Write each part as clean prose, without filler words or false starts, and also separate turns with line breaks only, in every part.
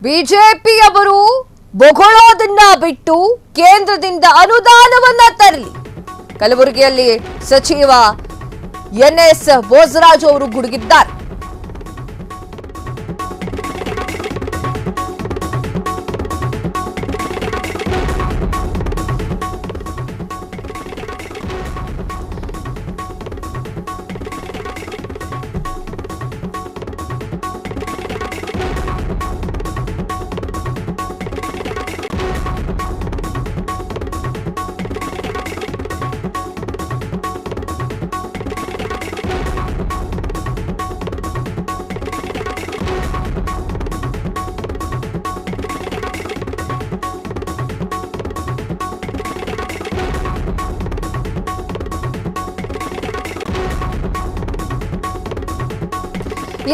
ಬಿಜೆಪಿಯವರು ಬೊಗಳೋದನ್ನ ಬಿಟ್ಟು ಕೇಂದ್ರದಿಂದ ಅನುದಾನವನ್ನ ತರಲಿ. ಕಲಬುರಗಿಯಲ್ಲಿ ಸಚಿವ ಎನ್ಎಸ್ ಬೋಸರಾಜು ಅವರು ಗುಡುಗಿದ್ದಾರೆ.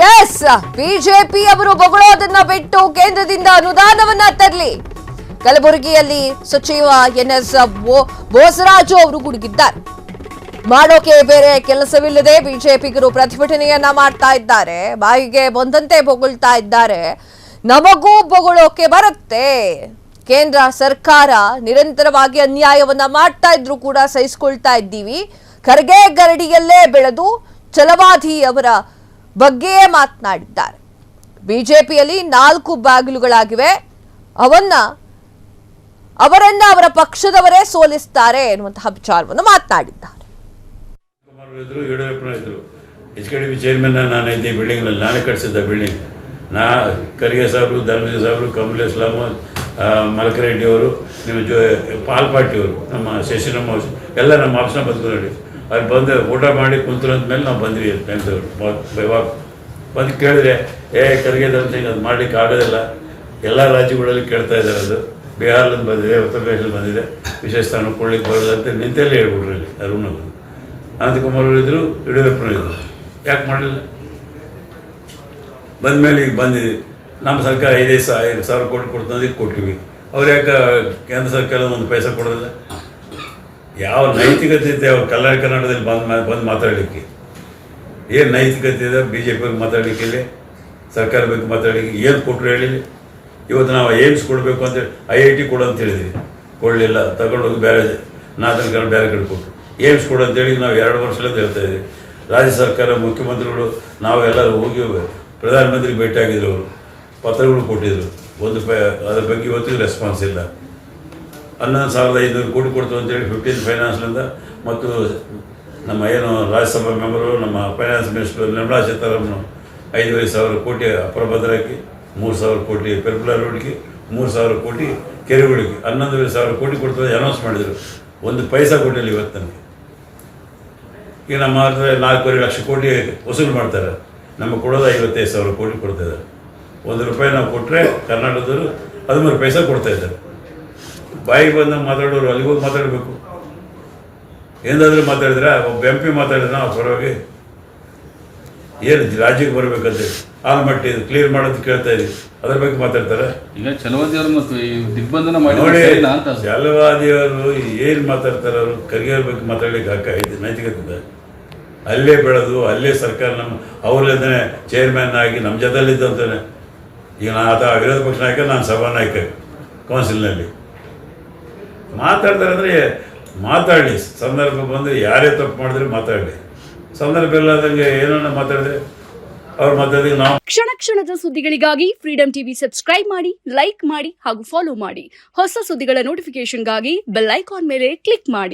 ಎಸ್, ಬಿಜೆಪಿ ಅವರು ಬೊಗಳೋದನ್ನ ಬಿಟ್ಟು ಕೇಂದ್ರದಿಂದ ಅನುದಾನವನ್ನ ತರಲಿ. ಕಲಬುರಗಿಯಲ್ಲಿ ಸಚಿವ ಎನ್ಎಸ್ ಬೋಸರಾಜು ಅವರು ಗುಡುಗಿದ್ದಾರೆ. ಮಾಡೋಕೆ ಬೇರೆ ಕೆಲಸವಿಲ್ಲದೆ ಬಿಜೆಪಿಗರು ಪ್ರತಿಭಟನೆಯನ್ನ ಮಾಡ್ತಾ ಇದ್ದಾರೆ. ಬಾಯಿಗೆ ಬಂದಂತೆ ಬೊಗಳ್ತಾ ಇದ್ದಾರೆ. ನಮಗೂ ಬೊಗಳೋಕೆ ಬರುತ್ತೆ. ಕೇಂದ್ರ ಸರ್ಕಾರ ನಿರಂತರವಾಗಿ ಅನ್ಯಾಯವನ್ನ ಮಾಡ್ತಾ ಇದ್ರು ಕೂಡ ಸಹಿಸಿಕೊಳ್ತಾ ಇದ್ದೀವಿ. ಖರ್ಗೆ ಗರಡಿಯಲ್ಲೇ ಬೆಳೆದು ಛಲವಾದಿ ಅವರ ಬಗ್ಗೆ ಮಾತನಾಡಿದ್ದಾರೆ. ಬಿಜೆಪಿಯಲ್ಲಿ 4 ಬಾಗಿಲುಗಳಾಗಿವೆ. ಅವರನ್ನ ಅವರ ಪಕ್ಷದವರೇ ಸೋಲಿಸ್ತಾರೆ ಎನ್ನುವಂತಹ ವಿಚಾರವನ್ನು ಮಾತನಾಡಿದ್ದಾರೆ.
HKDB ಚೇರ್ಮನ್ ನಾನೈತಿ ಬಿಲ್ಡಿಂಗ್ ನಾನೇ ಕಟ್ಟಿಸಿದ್ದ ಬಿಲ್ಡಿಂಗ್. ಖರ್ಗೆ ಸಾಹೇಬರು, ಧರ್ಮೇಂದ್ರ ಸಾಹೇಬರು, ಕಮಲೇಶ್ ಲಾಮತ್, ಮಲಕರೆಡ್ಡಿ ಅವರು, ನಿಮ್ಮ ಪಾಲ್ ಪಾರ್ಟಿಯವರು, ನಮ್ಮ ಶಶಿರಮ್ಮ ಎಲ್ಲ ನಮ್ಮ ಆಫೀಸ್ನ ಬಂದು ನೋಡಿ. ಅಲ್ಲಿ ಬಂದು ಊಟ ಮಾಡಿ ಕುಂತಂದ್ಮೇಲೆ ನಾವು ಬಂದ್ವಿ. ಬೆಂಗಳೂರು ಬಂದು ಕೇಳಿದ್ರೆ ಖರ್ಗೆ ಧರ್ಮಸಿಂಗ್ ಅದು ಮಾಡಲಿಕ್ಕೆ ಆಗೋದಿಲ್ಲ. ಎಲ್ಲ ರಾಜ್ಯಗಳಲ್ಲಿ ಕೇಳ್ತಾ ಇದ್ದಾರೆ. ಅದು ಬಿಹಾರದಿಂದ ಬಂದಿದೆ, ಉತ್ತರ ಪ್ರದೇಶದಲ್ಲಿ ಬಂದಿದೆ, ವಿಶೇಷ ಸ್ಥಾನ ಕೊಡ್ಲಿಕ್ಕೆ ಬರೋದು ಅಂತ ನಿಂತಲ್ಲೇ ಹೇಳ್ಬಿಟ್ರು. ಇಲ್ಲಿ ಅರುಣ್ ಅನಂತಕುಮಾರ್ ಅವರು ಇದ್ದರು, ಯಡಿಯೂರಪ್ಪನವರು ಇದ್ದರು. ಯಾಕೆ ಮಾಡಲಿಲ್ಲ? ಬಂದಮೇಲೆ ಈಗ ಬಂದಿದ್ವಿ. ನಮ್ಮ ಸರ್ಕಾರ 5,000 ಕೋಟಿ ಕೊಡ್ತಂದಿದ್ದು ಕೊಟ್ಟಿವಿ. ಅವ್ರು ಯಾಕೆ ಕೇಂದ್ರ ಸರ್ಕಾರ 1 ಪೈಸೆ ಕೊಡೋದಿಲ್ಲ? ಯಾವ ನೈತಿಕತೆ ಇದೆ ಅವ್ರು ಕಲ್ಯಾಣ ಕರ್ನಾಟಕದಲ್ಲಿ ಬಂದು ಮಾತಾಡಲಿಕ್ಕೆ? ಏನು ನೈತಿಕತೆ ಇದೆ ಬಿ ಜೆ ಪಿಗೆ ಮಾತಾಡಲಿಕ್ಕೆ? ಇಲ್ಲಿ ಸರ್ಕಾರ ಬಗ್ಗೆ ಮಾತಾಡಲಿಕ್ಕೆ ಏನು ಕೊಟ್ಟರು ಹೇಳಿ? ಇವತ್ತು ನಾವು ಏಮ್ಸ್ ಕೊಡಬೇಕು ಅಂತೇಳಿ IIT ಕೊಡು ಅಂತ ಹೇಳಿದ್ವಿ, ಕೊಡಲಿಲ್ಲ. ತಗೊಂಡೋಗಿ ಬೇರೆ ನಾಲ್ಕು ಕಡೆ ಬೇರೆ ಕಡೆ ಕೊಟ್ಟರು. ಏಮ್ಸ್ ಕೊಡು ಅಂತೇಳಿ ನಾವು 2 ವರ್ಷದಿಂದ ಹೇಳ್ತಾ ಇದ್ದೀವಿ. ರಾಜ್ಯ ಸರ್ಕಾರ, ಮುಖ್ಯಮಂತ್ರಿಗಳು, ನಾವೆಲ್ಲರೂ ಹೋಗಿ ಪ್ರಧಾನಮಂತ್ರಿಗೆ ಭೇಟಿಯಾಗಿದ್ರು. ಅವರು ಪತ್ರಗಳು ಕೊಟ್ಟಿದ್ದರು. ಅದ್ರ ಬಗ್ಗೆ ಇವತ್ತಿಗೂ ರೆಸ್ಪಾನ್ಸ್ ಇಲ್ಲ. 11,500 ಕೋಟಿ ಕೊಡ್ತು ಅಂತೇಳಿ 15 ಫೈನಾನ್ಸ್ನಿಂದ ಮತ್ತು ನಮ್ಮ ಏನು ರಾಜ್ಯಸಭಾ ಮೆಂಬರು, ನಮ್ಮ ಫೈನಾನ್ಸ್ ಮಿನಿಸ್ಟರ್ ನಿರ್ಮಲಾ ಸೀತಾರಾಮನ್ 5,500 ಕೋಟಿ ಅಪರ ಭದ್ರಕ್ಕೆ, 3,000 ಕೋಟಿ ಪೆರ್ಪುಲರ್ ರೋಡ್ಗೆ, 3,000 ಕೋಟಿ ಕೆರೆಗಳಿಗೆ 11,000 ಕೋಟಿ ಕೊಡ್ತದೆ ಅನೌನ್ಸ್ ಮಾಡಿದರು. 1 ಪೈಸಾ ಕೊಟ್ಟಿಲ್ಲ ಇವತ್ತು ನನಗೆ. ಈಗ ನಮ್ಮ 4.5 ಲಕ್ಷ ಕೋಟಿ ವಸೂಲು ಮಾಡ್ತಾರೆ. ನಮಗೆ ಕೊಡೋದು 55,000 ಕೋಟಿ ಕೊಡ್ತಾಯಿದ್ದಾರೆ. 1 ರೂಪಾಯಿ ನಾವು ಕೊಟ್ಟರೆ ಕರ್ನಾಟಕದವರು 13 ಪೈಸಾ ಕೊಡ್ತಾಯಿದ್ದಾರೆ. ಬಾಯಿಗೆ ಬಂದು ಮಾತಾಡೋರು ಅಲ್ಲಿಗೆ ಹೋಗಿ ಮಾತಾಡಬೇಕು. ಏನಾದರೂ ಮಾತಾಡಿದ್ರೆ ಒಬ್ಬ MP ಮಾತಾಡಿದ್ರೆ ನಾವು ಪರವಾಗಿ ಏನು ರಾಜ್ಯಕ್ಕೆ ಬರಬೇಕಂತೇಳಿ ಆಲ್ಮಟ್ಟಿ ಕ್ಲಿಯರ್ ಮಾಡೋದು ಕೇಳ್ತಾ ಇದ್ದೀವಿ. ಅದ್ರ ಬಗ್ಗೆ ಮಾತಾಡ್ತಾರೆ.
ಈಗ ಛಲವಾದಿಯವರು ಮತ್ತು ದಿಗ್ಬಂಧನ
ನೋಡಿ, ಛಲವಾದಿಯವರು ಏನು ಮಾತಾಡ್ತಾರೆ? ಅವರು ಖರ್ಗೆ ಬಗ್ಗೆ ಮಾತಾಡ್ಲಿಕ್ಕೆ ಹಾಕೈತೆ ನೈತಿಕತೆ. ಅಲ್ಲೇ ಬೆಳೆದು ಅಲ್ಲೇ ಸರ್ಕಾರ ನಮ್ಮ ಅವರಲ್ಲೇ ಚೇರ್ಮನ್ ಆಗಿ ನಮ್ಮ ಜೊತೆಲಿದ್ದಂತಾನೆ. ಈಗ ವಿರೋಧ ಪಕ್ಷ ನಾಯಕ, ನಾನು ಸಭಾನಾಯಕ ಕೌನ್ಸಿಲ್ನಲ್ಲಿ. ಮಾತಾಡ್ತಾರೆ ಅಂದರೆ ಮಾತಾಡಲಿ. ಸಂದರ್ಭ ಬಂದರೆ ಯಾರೇ ತಪ್ಪು ಮಾಡಿದ್ರೆ ಮಾತಾಡಲಿ. ಸಂದರ್ಭ ಇಲ್ಲದಂಗೆ ಏನನ್ನ ಮಾತಾಡಿದ್ರೆ ಅವ್ರು ಮಾತಾಡಿದ್ರೆ ನಾವು.
ಕ್ಷಣ ಕ್ಷಣದ ಸುದ್ದಿಗಳಿಗಾಗಿ ಫ್ರೀಡಂ ಟಿವಿ ಸಬ್ಸ್ಕ್ರೈಬ್ ಮಾಡಿ, ಲೈಕ್ ಮಾಡಿ ಹಾಗೂ ಫಾಲೋ ಮಾಡಿ. ಹೊಸ ಸುದ್ದಿಗಳ ನೋಟಿಫಿಕೇಶನ್ಗಾಗಿ ಬೆಲ್ ಐಕಾನ್ ಮೇಲೆ ಕ್ಲಿಕ್ ಮಾಡಿ.